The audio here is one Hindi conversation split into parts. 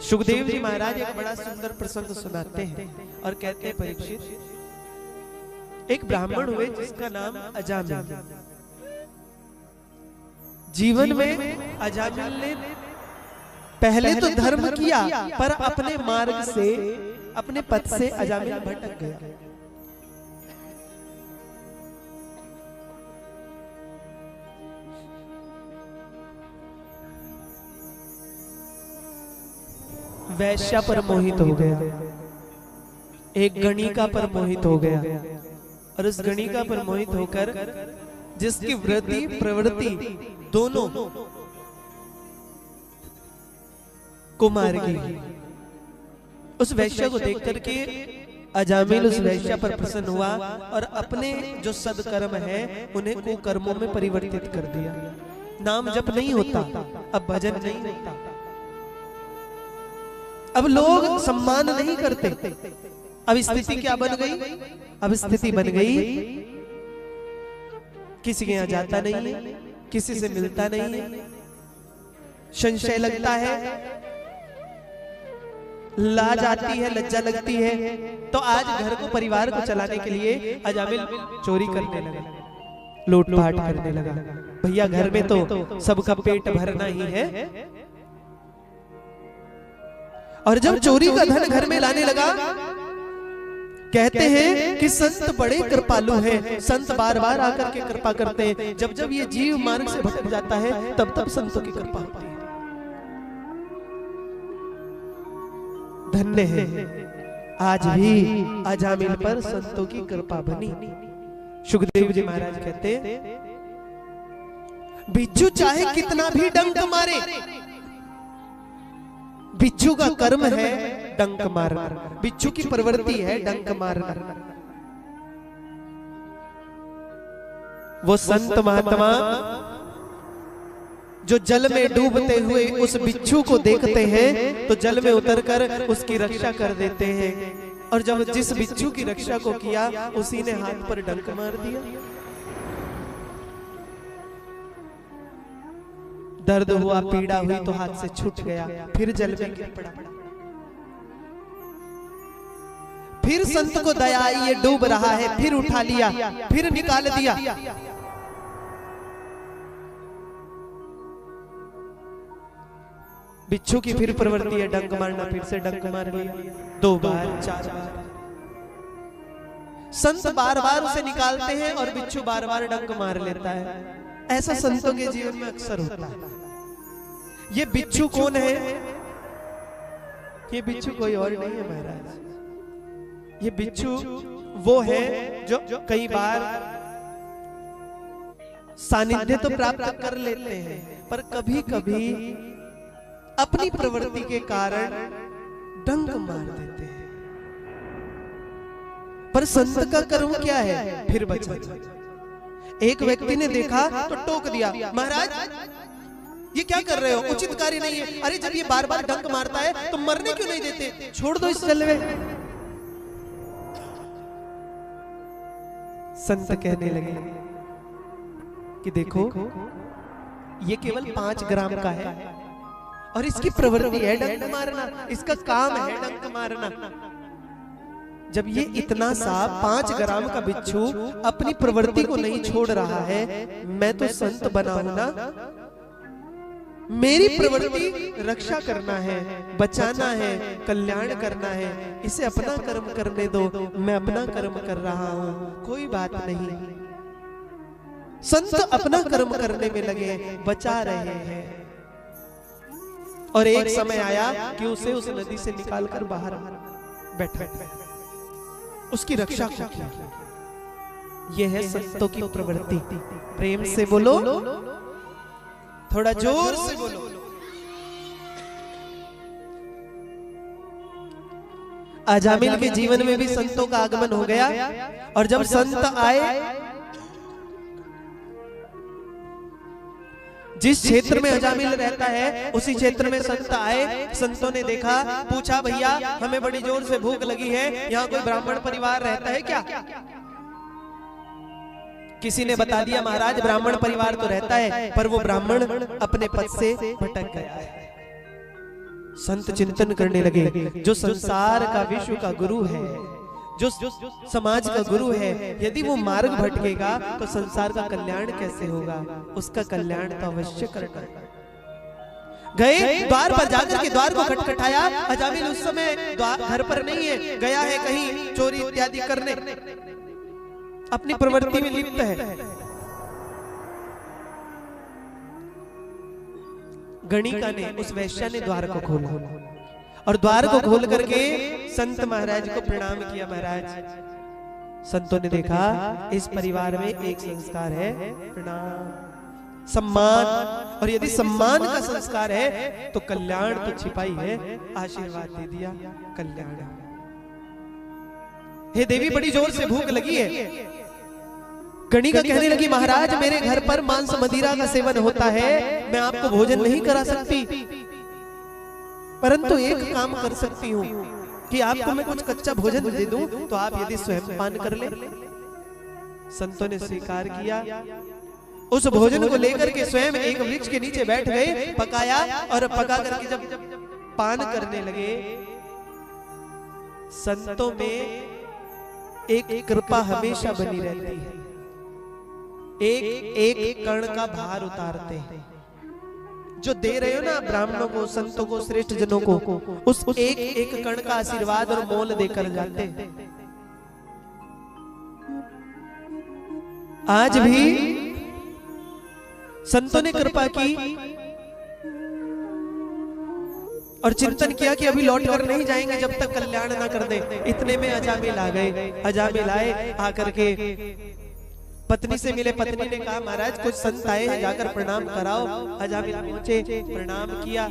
सुखदेव जी महाराज एक बड़ा सुंदर प्रसंग सुनाते हैं और कहते हैं, परीक्षित, एक ब्राह्मण हुए जिसका नाम अजामिल। जीवन में अजामिल ने पहले तो धर्म किया, पर अपने मार्ग से, अपने पथ से अजामिल भटक गया। वैश्या पर मोहित हो गया, एक गणिका पर मोहित हो गया, और उस गणिका पर मोहित होकर जिसकी वृत्ति प्रवृत्ति दोनों को मार गई। उस वैश्या को देख करके अजामिल उस वैश्या पर प्रसन्न हुआ और अपने जो सदकर्म है उन्हें कुकर्मों में परिवर्तित कर दिया। नाम जप नहीं होता, अब भजन नहीं होता, अब लोग सम्मान नहीं करते। अब स्थिति क्या बन गई? अब स्थिति बन गई किसी के यहां जाता नहीं है, किसी से मिलता नहीं है, संशय लगता है, लाज आती है, लज्जा लगती है। तो आज घर को, परिवार को चलाने के लिए अजामिल चोरी करने लगा, लूटपाट करने लगा। भैया घर में तो सबका पेट भरना ही है। और जब चोरी का धन घर में लाने लगा, कहते हैं कि संत बड़े कृपालु हैं, संत बार बार आकर के कृपा करते हैं। जब जब ये जीव मार्ग से भटक जाता है तब तब संतों की कृपा होती है। धन्य है आज भी अजामिल पर संतों की कृपा बनी। सुखदेव जी महाराज कहते, बिच्छू चाहे कितना भी डंक मारे, बिच्छू का कर्म है डंक मारना, बिच्छू की प्रवृत्ति है डंक मारना। वो संत महात्मा जो जल में डूबते हुए उस बिच्छू को देखते हैं तो जल में उतरकर उसकी रक्षा कर देते हैं। और जब जिस बिच्छू की रक्षा को किया उसी ने हाथ पर डंक मार दिया। दर्द हुआ, पीड़ा हुई तो हाथ से छूट गया, फिर जल में गिर पड़ा। फिर संत को दया आई, ये डूब रहा है, फिर उठा लिया, फिर निकाल दिया। बिच्छू की फिर प्रवृत्ति है डंक मारना, फिर से डंक मार लिया, 2 बार 4 बार। संत बार बार उसे निकालते हैं और बिच्छू बार बार डंक मार लेता है। ऐसा संतों के जीवन में अक्सर होता है। ये बिच्छू कौन है? ये बिच्छू कोई और नहीं है महाराज। ये बिच्छू वो है जो कई बार सानिध्य तो प्राप्त कर लेते हैं, पर कभी कभी अपनी प्रवृत्ति के कारण डंक मार देते हैं। पर संत का कर्म क्या है? फिर बचा। एक व्यक्ति ने देखा तो टोक दिया, महाराज ये क्या कर रहे हो, उचित कार्य नहीं है। अरे जब ये बार बार डंक मारता है तो मरने क्यों नहीं देते, छोड़ दो इस जल में। संत कहने लगे कि देखो ये केवल 5 ग्राम का है और इसकी प्रवृत्ति है डंक मारना, इसका काम है डंक मारना। जब ये इतना सा 5 ग्राम का बिच्छू अपनी प्रवृत्ति को नहीं छोड़ रहा है, मैं तो संत बना हूं ना, मेरी प्रवृत्ति रक्षा करना है, बचाना है, कल्याण करना है। इसे अपना कर्म करने दो, मैं अपना कर्म कर रहा हूं, कोई बात नहीं। संत अपना कर्म करने में लगे, बचा रहे हैं। और एक समय आया कि उसे उस नदी से निकालकर बाहर बैठा, उसकी रक्षा को किया। यह है संतों की प्रवृत्ति। प्रेम से बोलो, थोड़ा जोर से बोलो। अजामिल के जीवन में भी संतों का आगमन हो गया। और जब संत आए, जिस क्षेत्र में अजामिल रहता है उसी क्षेत्र में संत आए। संतों ने देखा, पूछा, भैया हमें बड़ी जोर से भूख लगी है, यहाँ कोई ब्राह्मण परिवार रहता है क्या? किसी ने बता दिया, महाराज ब्राह्मण परिवार तो रहता है, पर वो ब्राह्मण अपने पद से भटक गया है। संत चिंतन करने लगे, जो संसार का विश्व का गुरु है, जो समाज का गुरु है, यदि वो मार्ग भटकेगा तो संसार का कल्याण कैसे होगा? उसका कल्याण तो अवश्य करना है। गए द्वार पर जाकर के द्वार को खटखटाया। अजामिल उस समय घर पर नहीं है, गया है कहीं चोरी इत्यादि करने, अपनी प्रवृत्ति में लिप्त है। गणिका ने, उस वैश्या ने द्वार को खोला और द्वार को खोल करके संत महाराज को प्रणाम किया। महाराज, संतों ने देखा इस परिवार में एक संस्कार है, प्रणाम, सम्मान, और यदि सम्मान का संस्कार है तो कल्याण तो छिपाई है। आशीर्वाद दे दिया, कल्याण। हे देवी, बड़ी जोर से भूख लगी है। गणिका कहने लगी, महाराज मेरे घर पर मांस मदिरा का सेवन होता है, मैं आपको भोजन नहीं करा सकती, परंतु एक काम कर सकती हूँ कि आपको मैं कुछ कच्चा भोजन दे दूं तो आप यदि स्वयं पान कर ले। संतों ने स्वीकार किया। उस भोजन को लेकर के स्वयं एक वृक्ष के नीचे बैठ गए, पकाया, और पका करके जब पान करने लगे, संतों में एक कृपा हमेशा बनी रहती है। एक एक कण का भार उतारते हैं। जो दे रहे हो ना ब्राह्मणों को, संतों को, श्रेष्ठ जनों को, उस एक एक कण का आशीर्वाद और मोल देकर जाते हैं। आज भी संतों ने कृपा की और चिंतन किया कि अभी लौट कर नहीं जाएंगे जब तक कल्याण ना कर दे। इतने में अजामिल आ गए। अजामिल आए, आकर के पत्नी से मिले। पत्नी ने कहा, महाराज कुछ संत आए हैं, जाकर प्रणाम कराओ। अजामिल पहुंचे, प्रणाम किया।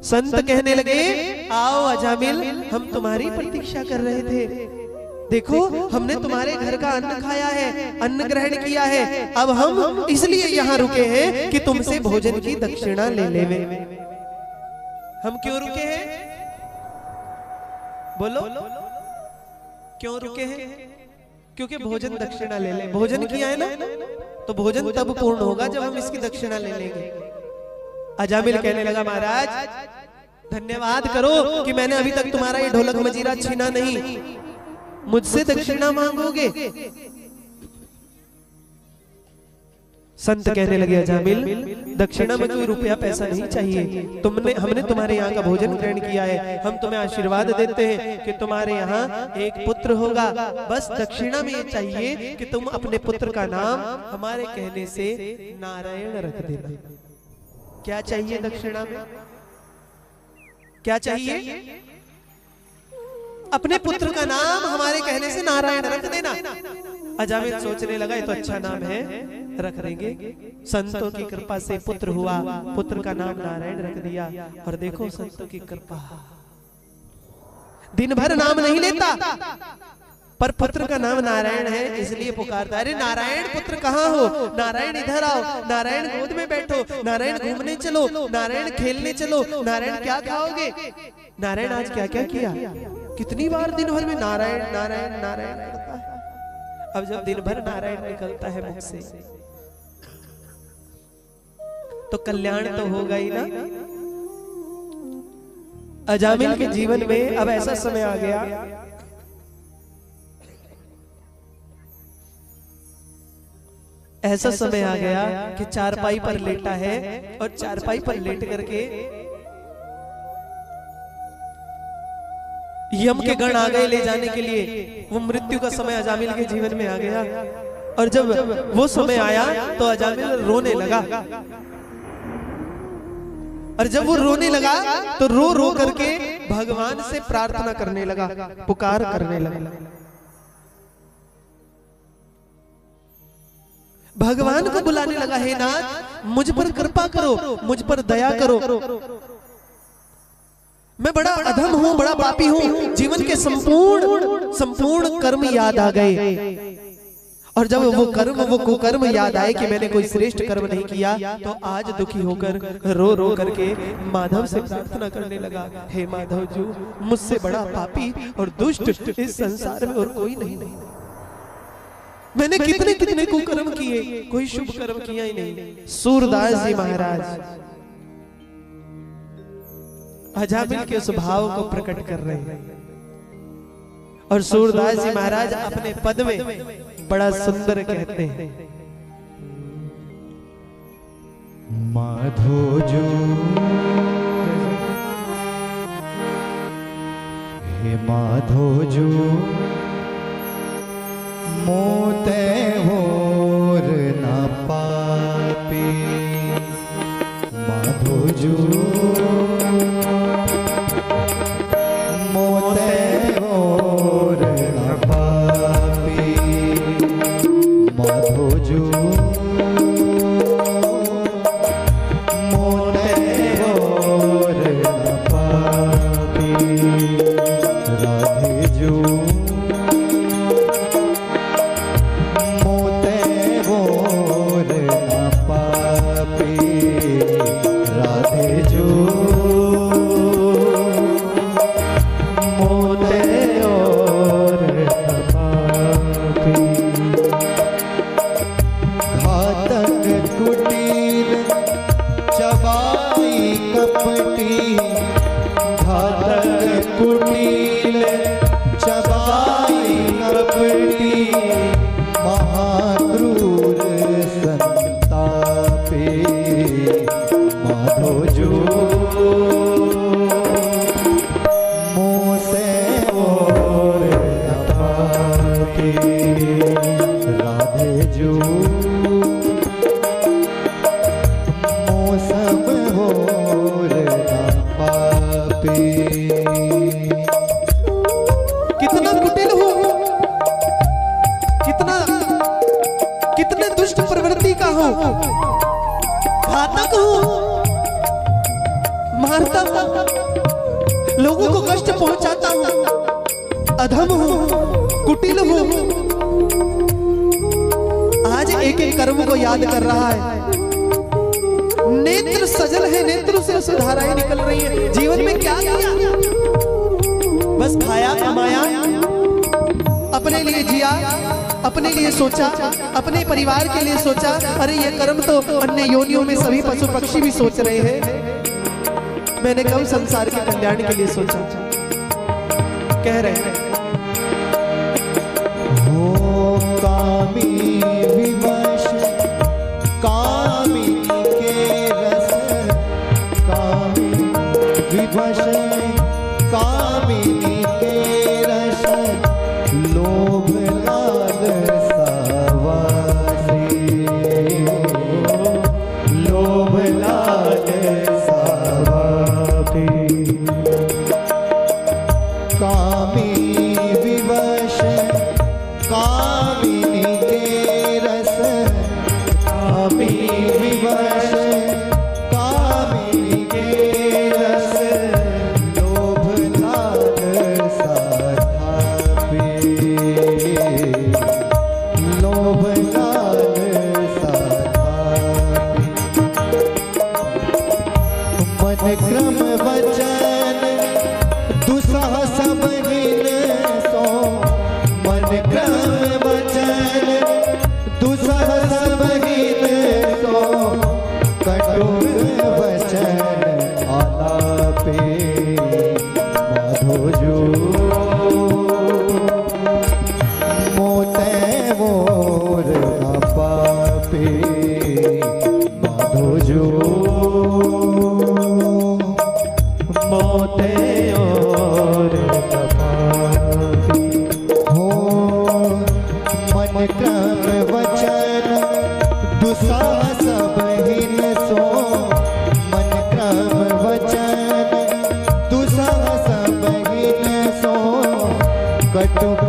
संत कहने लगे, आओ अजामिल, हम तुम्हारी प्रतीक्षा कर रहे थे। देखो, हमने तुम्हारे घर का अन्न खाया है, अन्न ग्रहण किया है। अब हम इसलिए यहाँ रुके हैं कि तुमसे भोजन की दक्षिणा ले लेवे। हम क्यों रुके हैं? बोलो, क्यों रुके हैं? क्योंकि भोजन दक्षिणा ले ले। भोजन किया है ना, तो भोजन तब पूर्ण होगा जब हम इसकी दक्षिणा ले लेंगे। अजामिल कहने लगा, महाराज धन्यवाद करो कि मैंने अभी तक तुम्हारा ये ढोलक मजीरा छीना नहीं, मुझसे दक्षिणा मांगोगे? संत कहने लगे, अजामिल दक्षिणा में कोई रुपया पैसा नहीं चाहिए। हमने तुम्हारे यहाँ का भोजन ग्रहण किया है, हम तुम्हें आशीर्वाद देते हैं कि तुम्हारे यहाँ एक पुत्र होगा। बस दक्षिणा में ये चाहिए कि तुम अपने पुत्र का नाम हमारे कहने से नारायण रख देना। क्या चाहिए दक्षिणा में? क्या चाहिए? अपने पुत्र का नाम हमारे कहने से नारायण रख देना। अजामिल सोचने लगा, ये तो अच्छा नाम है, रख देंगे। संतों की कृपा से पुत्र हुआ, पुत्र का नाम नारायण रख दिया। और देखो संतों की कृपा, दिन भर नाम नहीं लेता, पर पुत्र का नाम नारायण है इसलिए पुकारता। अरे नारायण पुत्र कहाँ हो? नारायण इधर आओ, नारायण गोद में बैठो, नारायण घूमने चलो, नारायण खेलने चलो, नारायण क्या खाओगे? नारायण आज क्या क्या किया? कितनी बार दिन भर में नारायण नारायण नारायण करता है। अब जब दिन भर नारायण निकलता है मुख से तो कल्याण तो होगा ही ना। अजामिल के जीवन में अब ऐसा समय आ गया, ऐसा समय आ गया कि चारपाई पर लेटा है और चारपाई पर लेट करके यम के गण आ गए ले जाने के लिए। वो मृत्यु का समय अजामिल के जीवन में आ गया। और जब वो समय आया तो अजामिल रोने लगा। और जब वो रोने लगा तो रो रो करके भगवान से प्रार्थना करने लगा, पुकार करने लगा। भगवान को बुलाने लगा, हे नाथ मुझ पर कृपा करो, मुझ पर दया करो, मैं बड़ा अधम हूँ, बड़ा पापी हूँ। जीवन के संपूर्ण कर्म याद आ गए। और जब वो कुकर्म याद आए कि मैंने कोई श्रेष्ठ कर्म नहीं किया, तो आज दुखी होकर रो रो करके माधव से प्रार्थना करने लगा, हे माधव जी, मुझसे बड़ा पापी और दुष्ट इस संसार में और कोई नहीं। मैंने कितने कितने कुकर्म किए, कोई शुभ कर्म किया ही नहीं। सूरदास जी महाराज अजामिल के स्वभाव को प्रकट कर रहे हैं। और सूरदास जी महाराज अपने पद में बड़ा सुंदर कहते हैं, माधोजो हे माधोजो मोते होर न पापी, माधोजो मोते होर न पापी, माधोजो कितना कुटिल हो, कितने दुष्ट प्रवृत्ति का हो, घातक हो, मारता हो, लोगों को कष्ट पहुंचाता हो, अधम हो, कुटिल हो। आज एक एक कर्म को याद कर रहा है। नेत्र सजल है, नेत्रों से धाराएं निकल रही है। जीवन में क्या किया? बस खाया, कमाया, अपने लिए जिया, अपने लिए सोचा, अपने परिवार के लिए सोचा। अरे ये कर्म तो अन्य योनियों में सभी पशु पक्षी भी सोच रहे हैं, मैंने कब संसार के कल्याण के लिए सोचा? कह रहे हैं हो कामी विवश कामिनी के रस, कामी विवश कामिनी के रस, लोभ लालसा वासी, लोभ लालसा वासी, कामी विवश कामिनी के रस, कामी विवश कामिनी के रस, लोभ लालसा थापे, लोभ लालसा थापे, मन क्रम वचन दुसह सब हीन सो, मन क्रम वचन दुसह सब हीन सो, कटुर वचन आलापे, माधोजो मोते मोर न पापे, माधोजो मोते और न पापी। हो मन क्रम वचन दुसह सब हीन सो, मन क्रम वचन दुसह सब हीन सो, कटुक